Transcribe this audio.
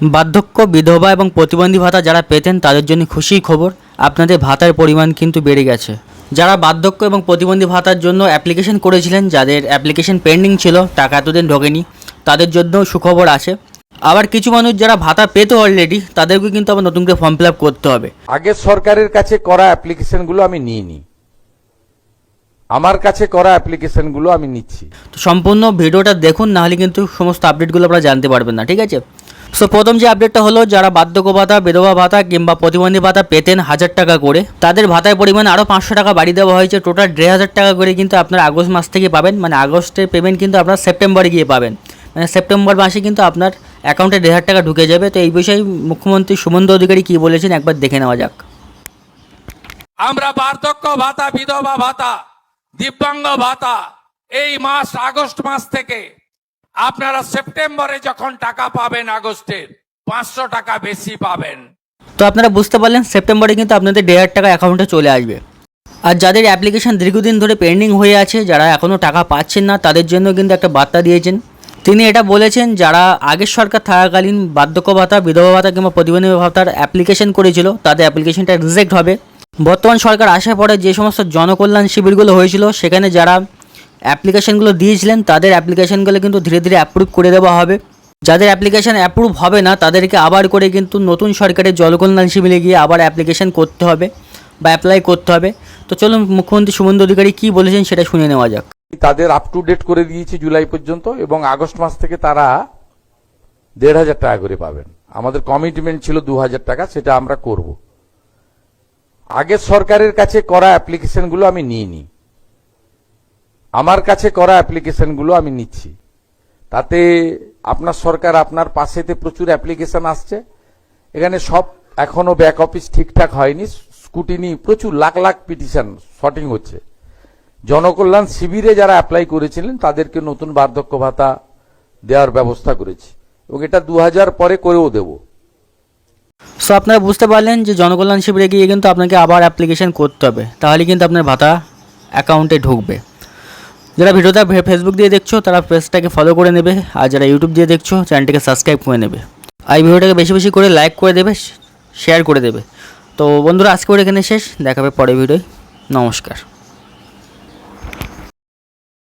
বার্ধক্য, বিধবা এবং প্রতিবন্ধী ভাতা যারা পেতেন তাদের জন্য খুশির খবর, আপনাদের ভাতার পরিমাণ কিন্তু বেড়ে গেছে। যারা বার্ধক্য এবং প্রতিবন্ধী ভাতার জন্য অ্যাপ্লিকেশন করেছিলেন, যাদের অ্যাপ্লিকেশন পেন্ডিং ছিল, টাকা এতদিন ঢোকেনি, তাদের জন্য সুখবর আছে। আবার কিছু মানুষ যারা ভাতা পেতো অলরেডি, তাদেরকে কিন্তু আবার নতুন করে ফর্ম ফিল আপ করতে হবে। আগের সরকারের কাছে করা অ্যাপ্লিকেশনগুলো আমি নিইনি, আমার কাছে করা অ্যাপ্লিকেশনগুলো আমি নিচ্ছি। তো সম্পূর্ণ ভিডিওটা দেখুন, নাহলে কিন্তু সমস্ত আপডেটগুলো আপনারা জানতে পারবেন না, ঠিক আছে? সো প্রথম যে আপডেটটা হলো, যারা বার্ধক্য ভাতা, বিধবা ভাতা কিংবা প্রতিবন্ধী ভাতা পেতেন 1000 টাকা করে, তাদের ভাতার পরিমাণ আরও 500 টাকা বাড়িয়ে দেওয়া হয়েছে। টোটাল 1500 টাকা করে কিন্তু আপনার আগস্ট মাস থেকে পাবেন, মানে আগস্টের পেমেন্ট কিন্তু আপনার সেপ্টেম্বরে গিয়ে পাবেন, মানে সেপ্টেম্বর মাসে কিন্তু আপনার অ্যাকাউন্টে 1500 টাকা ঢুকে যাবে। তো এই বিষয়ে মুখ্যমন্ত্রী শুভেন্দু অধিকারী কী বলেছেন একবার দেখে নেওয়া যাক। আমরা বার্ধক্য ভাতা, বিধবা ভাতা, দিব্যাঙ্গ ভাতা এই মাস আগস্ট মাস থেকে আপনারা সেপ্টেম্বরে যখন টাকা পাবেন আগস্টের 500 টাকা বেশি পাবেন। তো আপনারা বুঝতে পারলেন, সেপ্টেম্বরে কিন্তু আপনাদের 1500 টাকা অ্যাকাউন্টে চলে আসবে। আর যাদের অ্যাপ্লিকেশন দীর্ঘদিন ধরে পেন্ডিং হয়ে আছে, যারা এখনও টাকা পাচ্ছেন না, তাদের জন্য কিন্তু একটা বার্তা দিয়েছেন। তিনি এটা বলেছেন, যারা আগের সরকার থাকাকালীন বার্ধক্য ভাতা, বিধবা ভাতা কিংবা প্রতিবন্ধী ভাতার অ্যাপ্লিকেশন করেছিল, তাদের অ্যাপ্লিকেশনটা রিজেক্ট হবে। বর্তমান সরকার আসার পরে যে সমস্ত জনকল্যাণ শিবিরগুলো হয়েছিল, সেখানে যারা অ্যাপ্লিকেশনগুলো দিয়েছিলেন, তাদের অ্যাপ্লিকেশনগুলো কিন্তু ধীরে ধীরে অ্যাপ্রুভ করে দেওয়া হবে। যাদের অ্যাপ্লিকেশন অ্যাপ্রুভ হবে না, তাদেরকে আবার করে কিন্তু নতুন সরকারের জনকল্যাণ শিবিরে গিয়ে আবার অ্যাপ্লিকেশন করতে হবে বা অ্যাপ্লাই করতে হবে। তো চলুন মুখ্যমন্ত্রী শুভেন্দু অধিকারী কী বলেছেন সেটা শুনে নেওয়া যাক। তাদের আপ টু ডেট করে দিয়েছি জুলাই পর্যন্ত, এবং আগস্ট মাস থেকে তারা 1500 টাকা করে পাবেন। আমাদের কমিটমেন্ট ছিল 2000 টাকা, সেটা আমরা করব। আগের সরকারের কাছে করা অ্যাপ্লিকেশনগুলো আমি নিইনি, আমার কাছে করা অ্যাপ্লিকেশনগুলো আমি নিচ্ছি। তাতে আপনার সরকার, আপনার পাশেতে প্রচুর অ্যাপ্লিকেশন আসছে। এখানে সব এখনো ব্যাক অফিস ঠিকঠাক হয়নি, স্কুটিনি প্রচুর, লাখ লাখ পিটিশন শর্টিং হচ্ছে। জনকল্যাণ শিবিরে যারা অ্যাপ্লাই করেছিলেন তাদেরকে নতুন বার্ধক্য ভাতা দেওয়ার ব্যবস্থা করেছি, এবং এটা 2000 পরে করেও দেব। সো আপনারা বুঝতে পারলেন যে জনকল্যাণ শিবিরে গিয়ে কিন্তু আপনাকে আবার অ্যাপ্লিকেশন করতে হবে, তাহলে কিন্তু আপনার ভাতা অ্যাকাউন্টে ঢুকবে। যারা ভিডিওটা ফেসবুক দিয়ে দেখছো, তারা পেজটাকে ফলো করে নেবে, আর যারা ইউটিউব দিয়ে দেখছো, চ্যানেলটাকে সাবস্ক্রাইব করে নেবে। আর এই ভিডিওটাকে বেশি বেশি করে লাইক করে দেবে, শেয়ার করে দেবে। তো বন্ধুরা, আজকে এখানে শেষ, দেখা হবে পরের ভিডিওয়। নমস্কার।